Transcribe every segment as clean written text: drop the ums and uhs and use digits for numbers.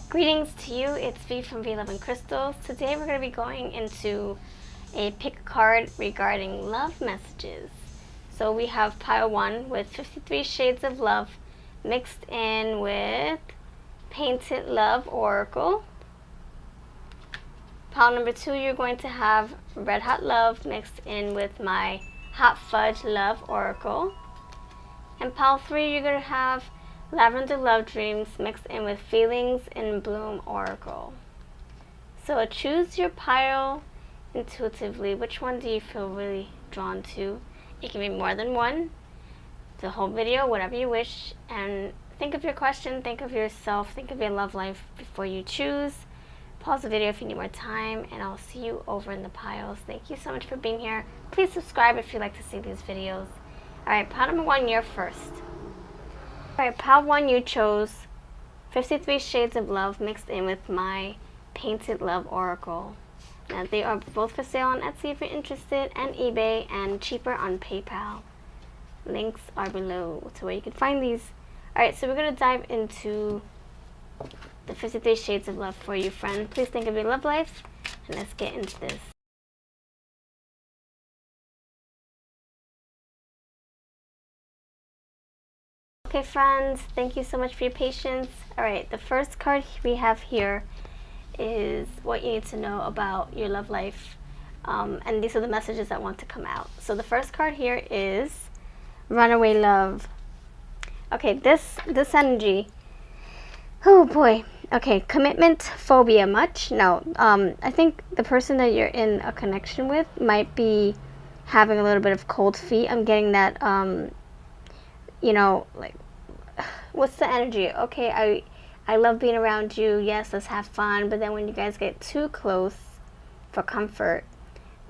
Greetings to you, it's V from V Love and Crystals. Today we're going to be going into a pick card regarding love messages. So we have pile 1 with 53 Shades of Love mixed in with Painted Love Oracle. Pile number 2, you're going to have Red Hot Love mixed in with my Hot Fudge Love Oracle. And pile 3, you're going to have Lavender Love Dreams mixed in with Feelings in Bloom Oracle. So choose your pile intuitively. Which one do you feel really drawn to? It can be more than one. The whole video, whatever you wish. And think of your question, think of yourself, think of your love life before you choose. Pause the video if you need more time, and I'll see you over in the piles. Thank you so much for being here. Please subscribe if you like to see these videos. Alright, pile number 1, you're first. Alright, pile 1, you chose 53 Shades of Love mixed in with my Painted Love Oracle. Now, they are both for sale on Etsy if you're interested, and eBay, and cheaper on PayPal. Links are below to where you can find these. Alright, so we're going to dive into the 53 Shades of Love for you, friend. Please think of your love life, and let's get into this. Okay, friends, thank you so much for your patience. Alright, the first card we have here is what you need to know about your love life. And these are the messages that want to come out. So the first card here is Runaway Love. Okay, this energy. Oh boy. Okay, commitment phobia much? No. I think the person that you're in a connection with might be having a little bit of cold feet. I'm getting that, you know, like, what's the energy? Okay, I love being around you. Yes, let's have fun. But then when you guys get too close for comfort,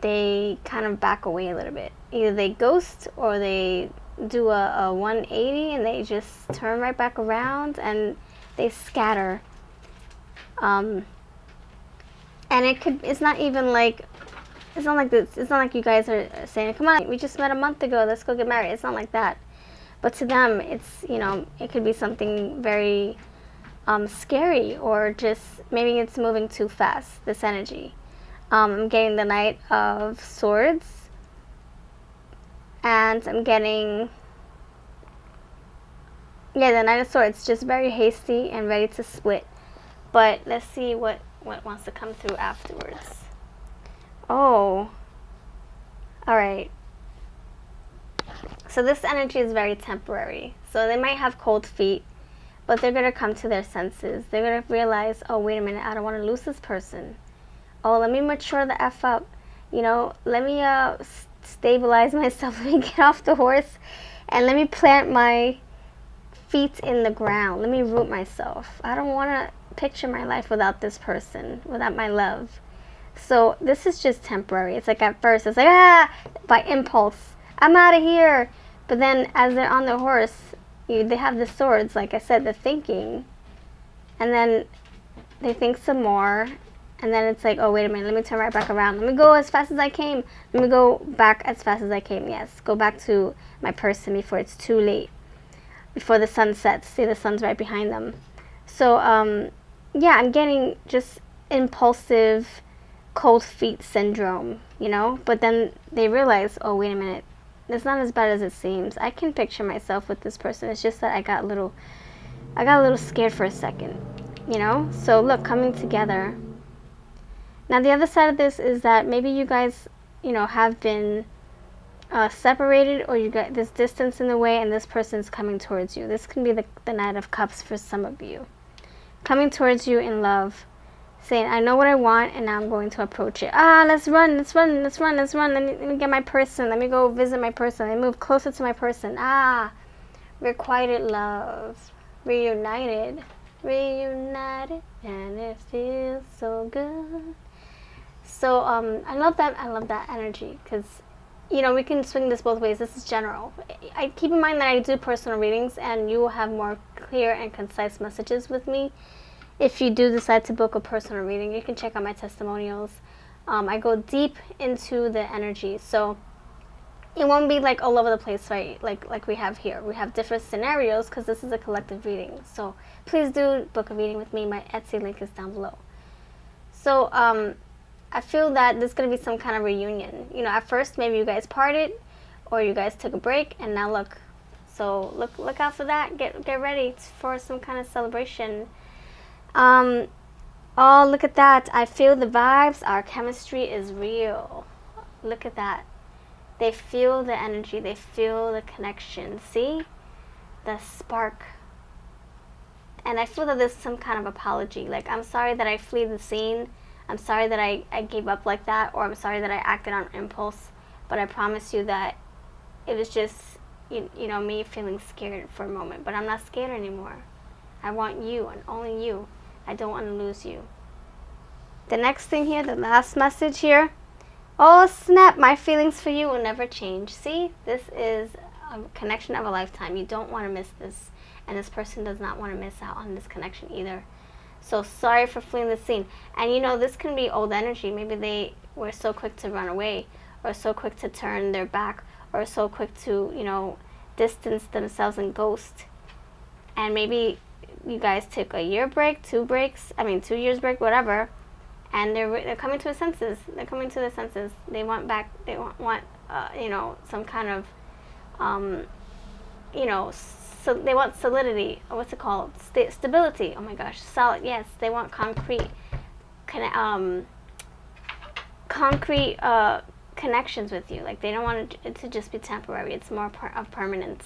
they kind of back away a little bit. Either they ghost or they do a 180 and they just turn right back around and they scatter. And it's not even like, it's not like this. It's not like you guys are saying, come on, we just met a month ago, let's go get married. It's not like that. But to them, it's, you know, it could be something very scary, or just maybe it's moving too fast, this energy. I'm getting the Knight of Swords, and I'm getting, yeah, the Knight of Swords, just very hasty and ready to split. But let's see what wants to come through afterwards. Oh, alright. So this energy is very temporary. So they might have cold feet, but they're going to come to their senses. They're going to realize, oh, wait a minute, I don't want to lose this person. Oh, let me mature the F up. You know, let me stabilize myself. Let me get off the horse, and let me plant my feet in the ground. Let me root myself. I don't want to picture my life without this person, without my love. So this is just temporary. It's like at first, it's like, by impulse, I'm out of here. But then as they're on the horse, they have the swords, like I said, they're thinking. And then they think some more. And then it's like, oh, wait a minute, let me turn right back around. Let me go as fast as I came. Let me go back as fast as I came. Yes, go back to my person before it's too late. Before the sun sets. See, the sun's right behind them. So, yeah, I'm getting just impulsive cold feet syndrome, you know? But then they realize, oh, wait a minute, it's not as bad as it seems. I can picture myself with this person. It's just that I got a little scared for a second, you know? So look, coming together. Now the other side of this is that maybe you guys, you know, have been separated, or you got this distance in the way, and this person's coming towards you. This can be the Knight of Cups for some of you. Coming towards you in love, saying, I know what I want, and now I'm going to approach it. Let's run. Let me get my person. Let me go visit my person. Let me move closer to my person. Requited love. Reunited, and it feels so good. So, I love that energy, because, you know, we can swing this both ways. This is general. I keep in mind that I do personal readings, and you will have more clear and concise messages with me. If you do decide to book a personal reading, you can check out my testimonials. I go deep into the energy. So it won't be like all over the place, right? Like we have here. We have different scenarios because this is a collective reading. So please do book a reading with me. My Etsy link is down below. So I feel that there's gonna be some kind of reunion. You know, at first maybe you guys parted, or you guys took a break, and now look. So look out for that. Get ready for some kind of celebration. Oh, look at that. I feel the vibes. Our chemistry is real. Look at that. They feel the energy. They feel the connection. See? The spark. And I feel that there's some kind of apology. Like, I'm sorry that I flee the scene. I'm sorry that I gave up like that. Or I'm sorry that I acted on impulse. But I promise you that it was just, you know, me feeling scared for a moment. But I'm not scared anymore. I want you and only you. I don't want to lose you. The next thing here, the last message here. Oh snap, my feelings for you will never change. See, this is a connection of a lifetime. You don't want to miss this. And this person does not want to miss out on this connection either. So sorry for fleeing the scene. And you know, this can be old energy. Maybe they were so quick to run away, or so quick to turn their back, or so quick to, you know, distance themselves and ghost. And maybe you guys took a year break, 2 years break, whatever, and they're coming to their senses. They're coming to their senses. They want back. They want you know, some kind of you know, so they want solidity. Or what's it called? Stability. Oh my gosh, solid. Yes, they want concrete connections with you. Like, they don't want it to just be temporary. It's more of permanence.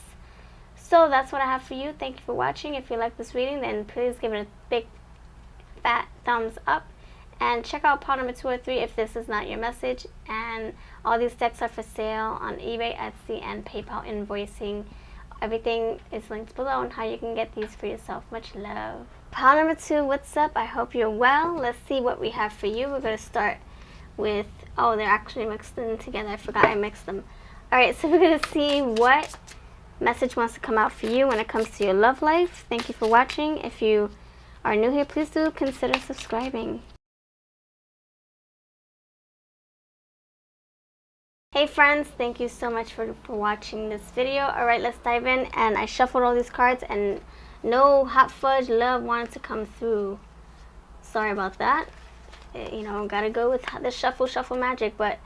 So that's what I have for you. Thank you for watching. If you like this reading, then please give it a big fat thumbs up, and check out part number 2 or 3 if this is not your message. And all these decks are for sale on eBay, Etsy, and PayPal invoicing. Everything is linked below on how you can get these for yourself. Much love. Pile number 2, what's up? I hope you're well. Let's see what we have for you. We're going to start with, oh, they're actually mixed in together. I forgot I mixed them. Alright, so we're going to see what message wants to come out for you when it comes to your love life. Thank you for watching. If you are new here, please do consider subscribing. Hey friends, thank you so much for watching this video. Alright, let's dive in. And I shuffled all these cards and no hot fudge love wanted to come through. Sorry about that. You know, gotta go with the shuffle magic. But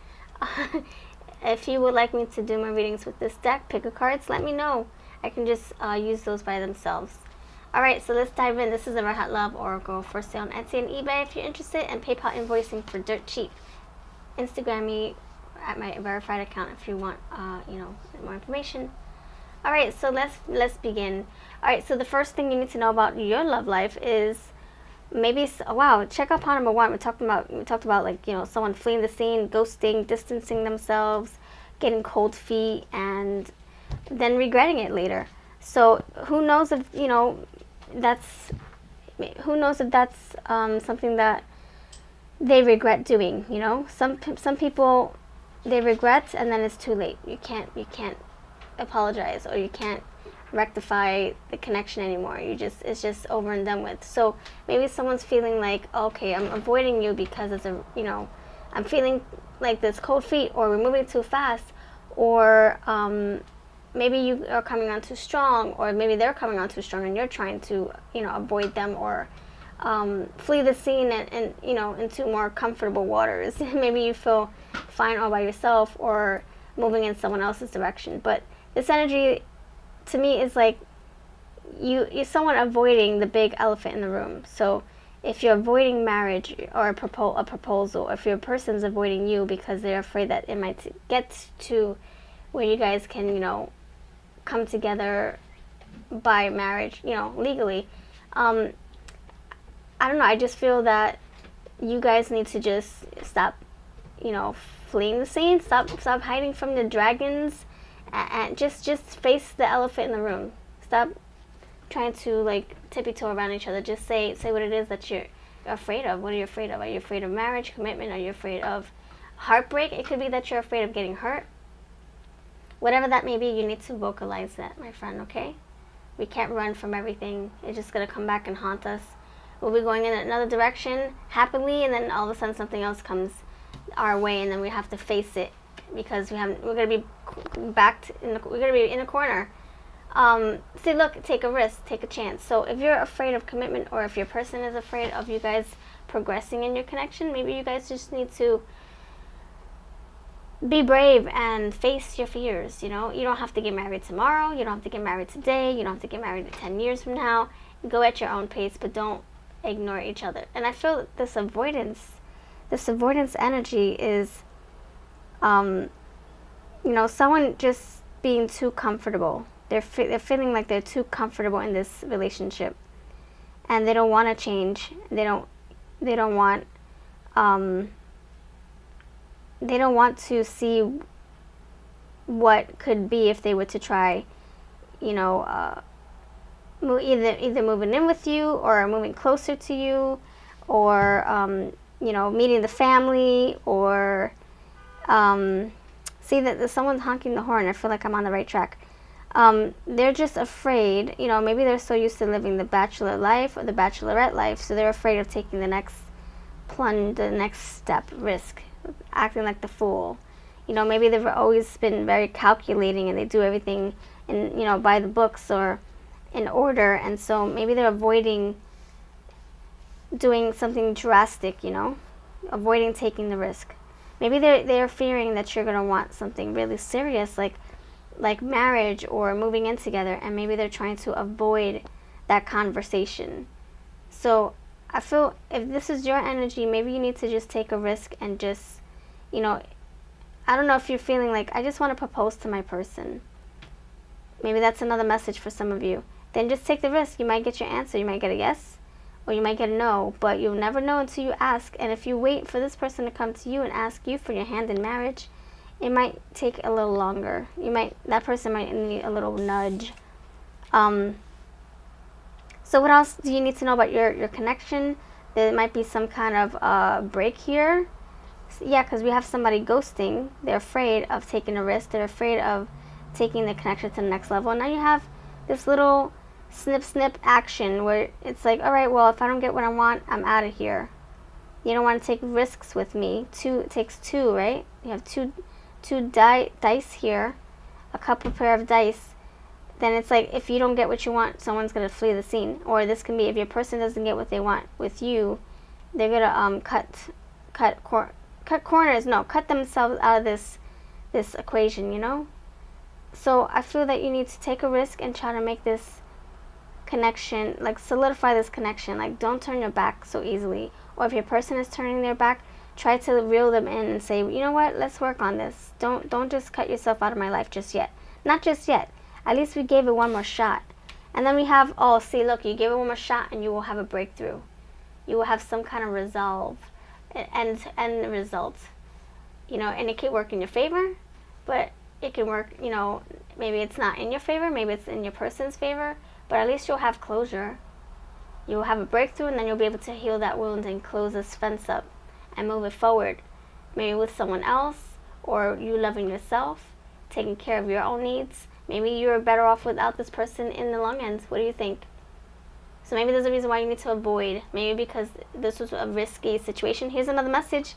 if you would like me to do my readings with this deck, pick a cards, let me know. I can just use those by themselves. Alright, so let's dive in. This is the Red Hot Love Oracle for sale on Etsy and eBay if you're interested, and PayPal invoicing for dirt cheap. Instagram me at my verified account if you want you know, more information. Alright, so let's begin. Alright, so the first thing you need to know about your love life is maybe, wow, check out part number 1. We talked about like, you know, someone fleeing the scene, ghosting, distancing themselves, getting cold feet, and then regretting it later. So who knows if, you know, who knows if that's something that they regret doing. You know, some people, they regret and then it's too late. You can't apologize, or you can't rectify the connection anymore. It's just over and done with. So maybe someone's feeling like, okay, I'm avoiding you because it's a, you know, I'm feeling like this cold feet, or we're moving too fast, or maybe you are coming on too strong, or maybe they're coming on too strong and you're trying to, you know, avoid them, or flee the scene and you know, into more comfortable waters. Maybe you feel fine all by yourself, or moving in someone else's direction. But this energy to me is like you're someone avoiding the big elephant in the room. So if you're avoiding marriage or a proposal, if your person's avoiding you because they're afraid that it might get to where you guys can, you know, come together by marriage, you know, legally, I don't know, I just feel that you guys need to just stop, you know, fleeing the scene, stop hiding from the dragons, and just face the elephant in the room. Stop trying to like tippy-toe around each other. Just say what it is that you're afraid of. What are you afraid of? Are you afraid of marriage, commitment? Are you afraid of heartbreak? It could be that you're afraid of getting hurt. Whatever that may be, you need to vocalize that, my friend, okay? We can't run from everything. It's just going to come back and haunt us. We'll be going in another direction happily, and then all of a sudden something else comes our way, and then we have to face it because we're gonna be we're gonna be in a corner. Say, look, take a risk, take a chance. So if you're afraid of commitment, or if your person is afraid of you guys progressing in your connection, maybe you guys just need to be brave and face your fears. You know, you don't have to get married tomorrow. You don't have to get married today. You don't have to get married 10 years from now. Go at your own pace, but don't ignore each other. And I feel this avoidance energy is, you know, someone just being too comfortable. They're feeling like they're too comfortable in this relationship, and they don't want to change. They don't want to see what could be if they were to try, you know, either moving in with you, or moving closer to you, or you know, meeting the family, or see that someone's honking the horn. I feel like I'm on the right track. They're just afraid, you know, maybe they're so used to living the bachelor life or the bachelorette life, so they're afraid of taking the next plunge, the next step, risk, acting like the fool. You know, maybe they've always been very calculating, and they do everything in, you know, by the books or in order, and so maybe they're avoiding doing something drastic, you know, avoiding taking the risk. Maybe they're fearing that you're going to want something really serious, like marriage or moving in together, and maybe they're trying to avoid that conversation. So I feel if this is your energy, maybe you need to just take a risk and just, you know, I don't know if you're feeling like, I just want to propose to my person. Maybe that's another message for some of you. Then just take the risk. You might get your answer. You might get a yes, or you might get a no, but you'll never know until you ask. And if you wait for this person to come to you and ask you for your hand in marriage, it might take a little longer. That person might need a little nudge. So what else do you need to know about your connection? There might be some kind of break here. Yeah, because we have somebody ghosting. They're afraid of taking a risk. They're afraid of taking the connection to the next level. And now you have this little snip action where it's like, all right, well, if I don't get what I want, I'm out of here. You don't want to take risks with me. It takes two, right? You have two dice here, a couple pair of dice. Then it's like, if you don't get what you want, someone's going to flee the scene. Or this can be, if your person doesn't get what they want with you, they're going to cut themselves out of this equation, you know? So I feel that you need to take a risk and try to make this connection, like solidify this connection. Like, don't turn your back so easily. Or if your person is turning their back, try to reel them in and say, you know what, let's work on this. Don't just cut yourself out of my life just yet. Not just yet. At least we gave it one more shot. And then we have, see, look, you gave it one more shot and you will have a breakthrough. You will have some kind of resolve and result. You know, and it can work in your favor, but it can work, you know, maybe it's not in your favor, maybe it's in your person's favor, but at least you'll have closure. You'll have a breakthrough, and then you'll be able to heal that wound and close this fence up and move it forward. Maybe with someone else, or you loving yourself, taking care of your own needs. Maybe you're better off without this person in the long end. What do you think? So maybe there's a reason why you need to avoid. Maybe because this was a risky situation. Here's another message.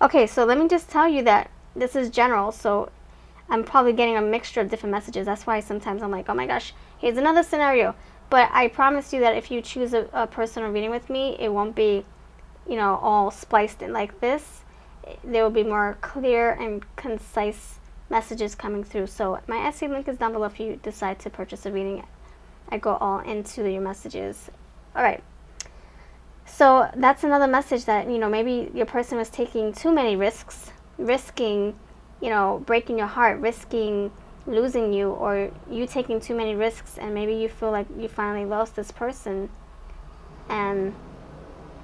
Okay, so let me just tell you that this is general, so I'm probably getting a mixture of different messages. That's why sometimes I'm like, oh my gosh, here's another scenario. But I promise you that if you choose a personal reading with me, it won't be, you know, all spliced in like this. There will be more clear and concise messages coming through. So my Etsy link is down below if you decide to purchase a reading. I go all into your messages. All right. So that's another message that, you know, maybe your person was taking too many risks, risking, you know, breaking your heart, risking losing you, or you taking too many risks, and maybe you feel like you finally lost this person, and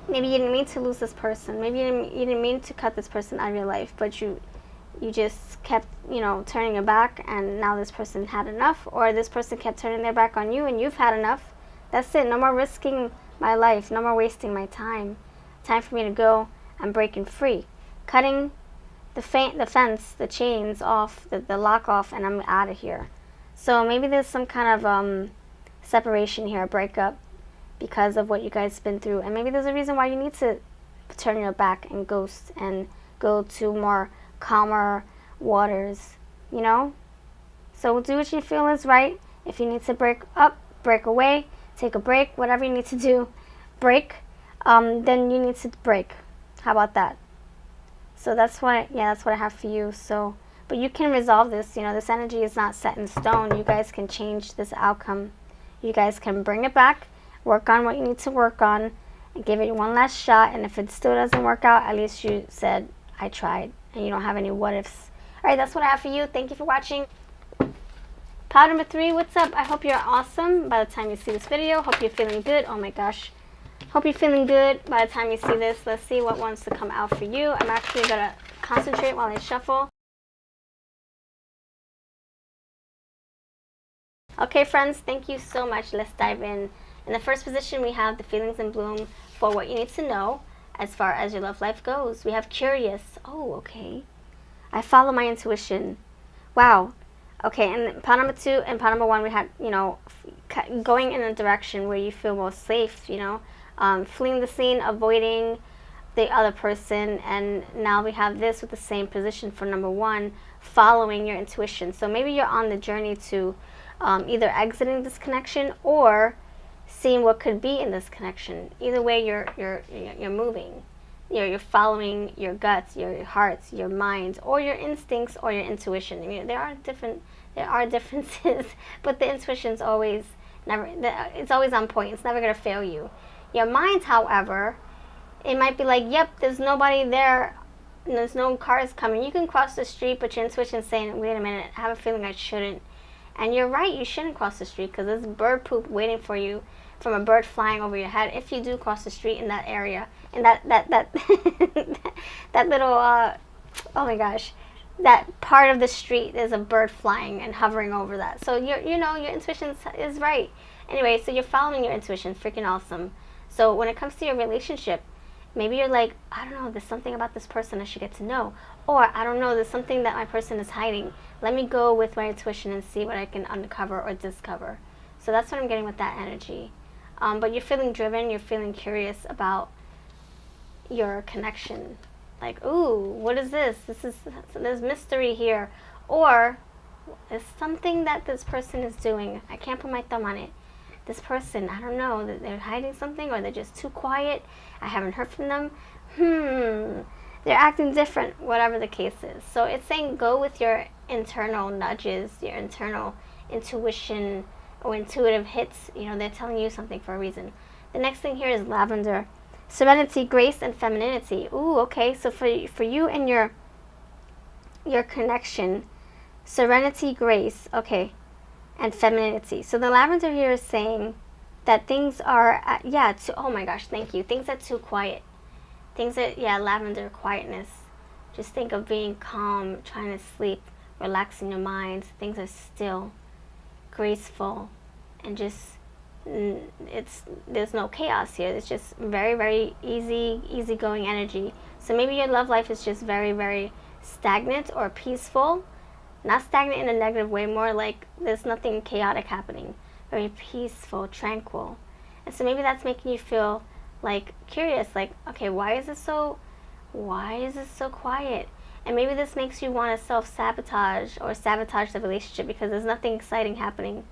maybe you didn't mean to lose this person. Maybe you didn't mean to cut this person out of your life, but you just kept, you know, turning your back, and now this person had enough, or this person kept turning their back on you, and you've had enough. That's it. No more risking my life. No more wasting my time. Time for me to go. I'm breaking free. Cutting the fence, the chains off, the lock off, and I'm out of here. So maybe there's some kind of separation here, a breakup, because of what you guys been through. And maybe there's a reason why you need to turn your back and ghost and go to more calmer waters, you know? So do what you feel is right. If you need to break up, break away, take a break, whatever you need to do, break, then you need to break. How about that? So that's what I have for you. So, but you can resolve this. You know, this energy is not set in stone. You guys can change this outcome. You guys can bring it back, work on what you need to work on, and give it one last shot. And if it still doesn't work out, at least you said, I tried, and you don't have any what ifs. All right, that's what I have for you. Thank you for watching. Pile number 3, what's up? I hope you're awesome by the time you see this video. Hope you're feeling good. Oh my gosh. Hope you're feeling good by the time you see this. Let's see what wants to come out for you. I'm actually going to concentrate while I shuffle. Okay, friends, thank you so much. Let's dive in. In the first position, we have the feelings in bloom for what you need to know as far as your love life goes. We have curious. Oh, okay. I follow my intuition. Wow. Okay, and pile number 2 and pile number 1, we had, you know, going in a direction where you feel most safe, you know, fleeing the scene, avoiding the other person. And now we have this with the same position for number 1, following your intuition. So maybe you're on the journey to either exiting this connection or seeing what could be in this connection. Either way, you're moving. You're following your guts, your hearts, your minds, or your instincts, or your intuition. I mean, there are differences, but the intuition's always it's always on point. It's never gonna fail you. Your mind, however, it might be like, yep, there's nobody there, and there's no cars coming. You can cross the street, but your intuition's saying, wait a minute, I have a feeling I shouldn't. And you're right, you shouldn't cross the street because there's bird poop waiting for you from a bird flying over your head if you do cross the street in that area. And that that little, oh my gosh, that part of the street, there's a bird flying and hovering over that. So your intuition is right. Anyway, so you're following your intuition, freaking awesome. So when it comes to your relationship, maybe you're like, I don't know, there's something about this person I should get to know. Or, I don't know, there's something that my person is hiding. Let me go with my intuition and see what I can uncover or discover. So that's what I'm getting with that energy. But you're feeling driven, you're feeling curious about your connection. Like, ooh, what is this? There's mystery here. Or, there's something that this person is doing. I can't put my thumb on it. This person, I don't know, they're hiding something or they're just too quiet. I haven't heard from them. They're acting different, whatever the case is. So it's saying go with your internal nudges, your internal intuition or intuitive hits. You know, they're telling you something for a reason. The next thing here is lavender. Serenity, grace, and femininity. Ooh, okay. So for you and your connection, serenity, grace, okay, and femininity. So the lavender here is saying that things are, oh my gosh, thank you. Things are too quiet. Things are, lavender, quietness. Just think of being calm, trying to sleep, relaxing your mind. Things are still, graceful, and just, there's no chaos here. It's just very, very easygoing energy. So maybe your love life is just very, very stagnant or peaceful. Not stagnant in a negative way, more like there's nothing chaotic happening. Very peaceful, tranquil. And so maybe that's making you feel like curious, like, okay, why is this so quiet? And maybe this makes you want to self-sabotage or sabotage the relationship because there's nothing exciting happening.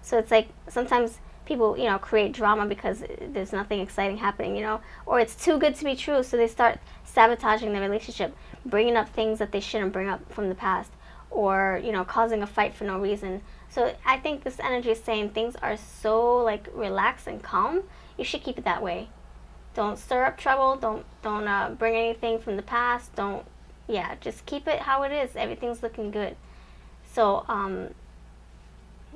So it's like sometimes people, create drama because there's nothing exciting happening, or it's too good to be true, so they start sabotaging the relationship, bringing up things that they shouldn't bring up from the past, or, causing a fight for no reason. So I think this energy is saying things are so, like, relaxed and calm. You should keep it that way. Don't stir up trouble. Don't bring anything from the past. Just keep it how it is. Everything's looking good. So,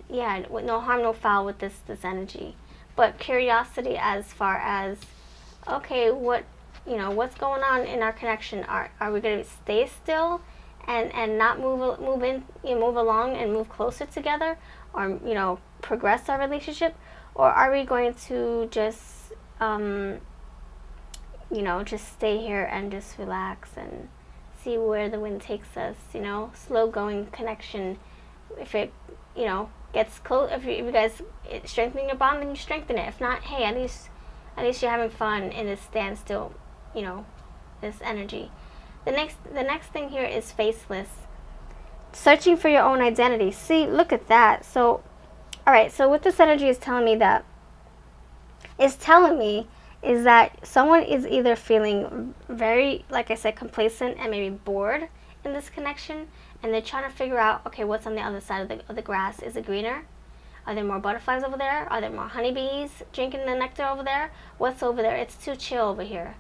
with no harm, no foul with this energy. But curiosity as far as, okay, what's going on in our connection? Are we going to stay still and not move along and move closer together, or progress our relationship, or are we going to just just stay here and just relax and see where the wind takes us? Slow going connection. If it gets close, if you guys strengthen your bond, then you strengthen it. If not, hey, at least you're having fun in this standstill, this energy. The next thing here is faceless. searching for your own identity. See, look at that. So, all right, so what this energy is telling me is that someone is either feeling very, like I said, complacent and maybe bored in this connection, and they're trying to figure out, okay, what's on the other side of the grass? Is it greener? Are there more butterflies over there? Are there more honeybees drinking the nectar over there? What's over there? It's too chill over here.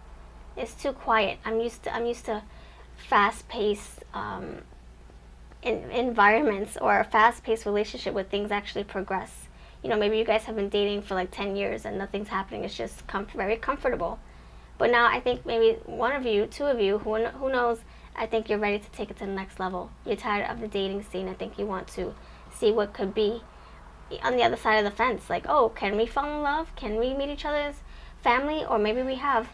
It's too quiet. I'm used to fast-paced environments or a fast-paced relationship where things actually progress. You know, maybe you guys have been dating for like 10 years and nothing's happening. It's just very comfortable. But now I think maybe one of you, two of you, who knows, I think you're ready to take it to the next level. You're tired of the dating scene. I think you want to see what could be on the other side of the fence. Like, oh, can we fall in love? Can we meet each other's family? Or maybe we have.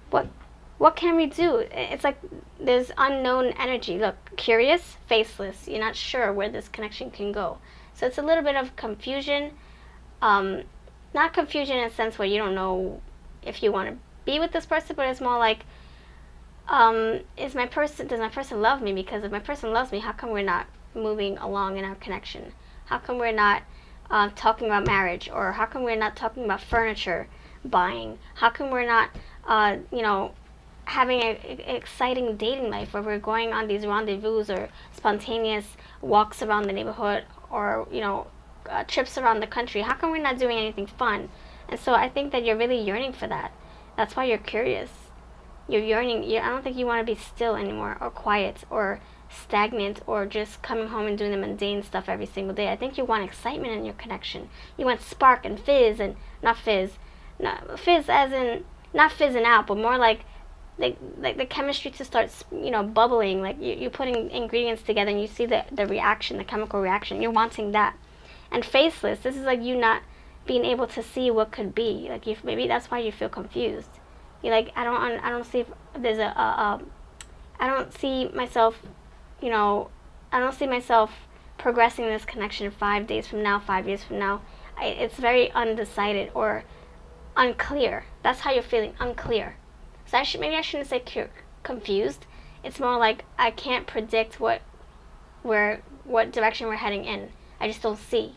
What can we do? It's like there's unknown energy. Look, curious, faceless. You're not sure where this connection can go. So it's a little bit of confusion. Not confusion in a sense where you don't know if you want to be with this person, but it's more like, does my person love me? Because if my person loves me, how come we're not moving along in our connection? How come we're not talking about marriage? Or how come we're not talking about furniture buying? How come we're not, having an exciting dating life where we're going on these rendezvous or spontaneous walks around the neighborhood or, trips around the country? How come we're not doing anything fun? And so I think that you're really yearning for that. That's why you're curious. You're yearning. I don't think you want to be still anymore or quiet or stagnant or just coming home and doing the mundane stuff every single day. I think you want excitement in your connection. You want spark and fizz, and fizz as in not fizzing out, but more like the chemistry to start, bubbling. Like you're putting ingredients together and you see the reaction, the chemical reaction. You're wanting that. And faceless, this is like you not being able to see what could be. Like maybe that's why you feel confused. You're like, I don't see if there's I don't see myself, I don't see myself progressing this connection 5 days from now, 5 years from now. It's very undecided or unclear. That's how you're feeling, unclear. So maybe I shouldn't say confused. It's more like I can't predict what direction we're heading in. I just don't see.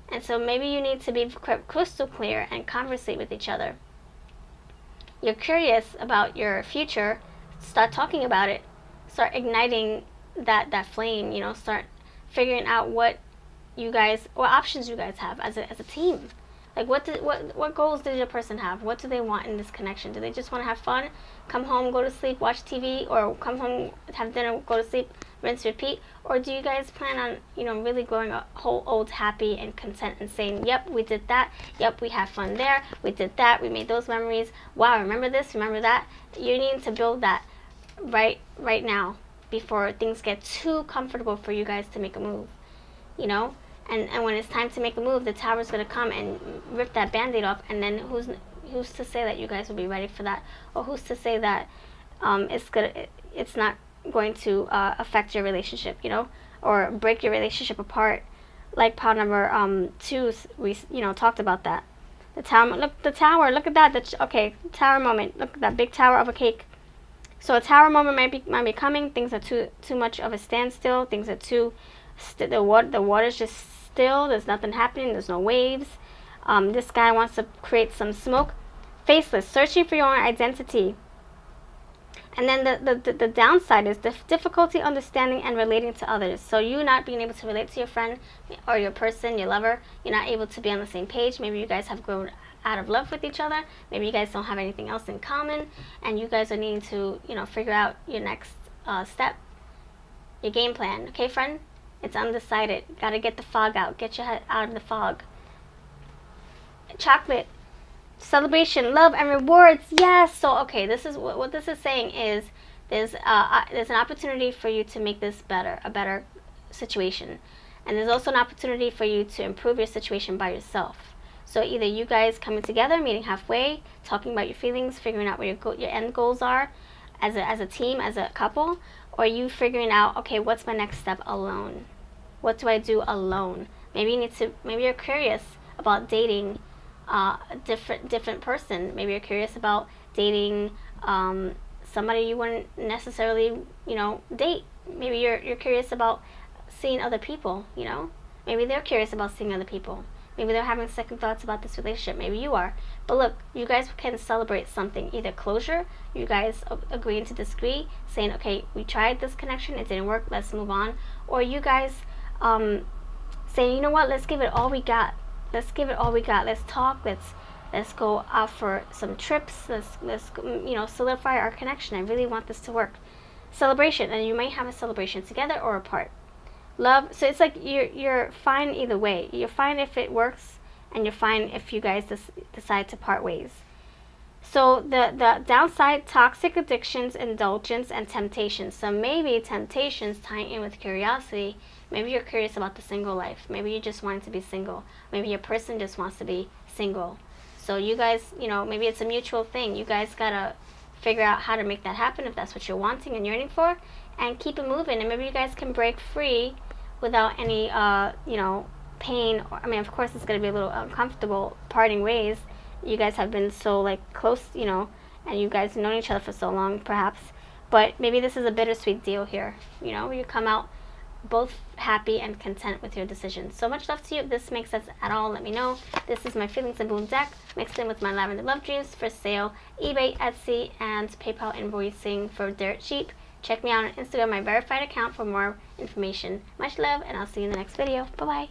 And so maybe you need to be crystal clear and conversate with each other. You're curious about your future, start talking about it. Start igniting that flame, start figuring out what options you guys have as a team. Like what goals does your person have? What do they want in this connection? Do they just want to have fun, come home, go to sleep, watch TV, or come home, have dinner, go to sleep, rinse, repeat? Or do you guys plan on, really growing a whole old happy and content and saying, yep, we did that, yep, we had fun there, we did that, we made those memories, wow, remember this, remember that? You need to build that right now before things get too comfortable for you guys to make a move, And when it's time to make a move, the tower's going to come and rip that Band-Aid off, and then who's to say that you guys will be ready for that? Or who's to say that it's not going to affect your relationship, or break your relationship apart? Like pile number 2, we talked about that. The tower, look at that. Tower moment. Look at that big tower of a cake. So a tower moment might be coming. Things are too much of a standstill. Things are the water's just still. There's nothing happening. There's no waves. This guy wants to create some smoke. Faceless, searching for your own identity. And then the downside is the difficulty understanding and relating to others. So you not being able to relate to your friend or your person, your lover. You're not able to be on the same page. Maybe you guys have grown out of love with each other. Maybe you guys don't have anything else in common, and you guys are needing to figure out your next step, your game plan. Okay, friend? It's undecided. Gotta get the fog out. Get your head out of the fog. Chocolate. Celebration, love, and rewards. Yes. So, okay, this is what this is saying is there's an opportunity for you to make this a better situation. And there's also an opportunity for you to improve your situation by yourself. So either you guys coming together, meeting halfway, talking about your feelings, figuring out what your end goals are as a team, as a couple, or you figuring out, okay, what's my next step alone? What do I do alone? Maybe you're curious about dating a different person. Maybe you're curious about dating somebody you wouldn't necessarily, date Maybe you're curious about seeing other people, you know? Maybe they're curious about seeing other people. Maybe they're having second thoughts about this relationship. Maybe you are. But look, you guys can celebrate something. Either closure, you guys agreeing to disagree, saying, okay, we tried this connection, it didn't work, let's move on. Or you guys saying, you know what, let's give it all we got. Let's give it all we got. Let's talk. Let's go out for some trips. Let's solidify our connection. I really want this to work. Celebration, and you might have a celebration together or apart. Love, so it's like you're fine either way. You're fine if it works, and you're fine if you guys decide to part ways. So the downside: toxic addictions, indulgence, and temptations. So maybe temptations tying in with curiosity. Maybe you're curious about the single life. Maybe you just want to be single. Maybe your person just wants to be single. So you guys, maybe it's a mutual thing. You guys gotta figure out how to make that happen if that's what you're wanting and yearning for, and keep it moving. And maybe you guys can break free without any, pain. Of course, it's gonna be a little uncomfortable parting ways. You guys have been so close, and you guys have known each other for so long, perhaps. But maybe this is a bittersweet deal here. Where you come out both happy and content with your decisions. So much love to you. If this makes sense at all, let me know. This is my Feelings and Bloom deck mixed in with my Lavender Love Dreams for sale. eBay, Etsy, and PayPal invoicing for dirt cheap. Check me out on Instagram, my verified account, for more information. Much love, and I'll see you in the next video. Bye-bye.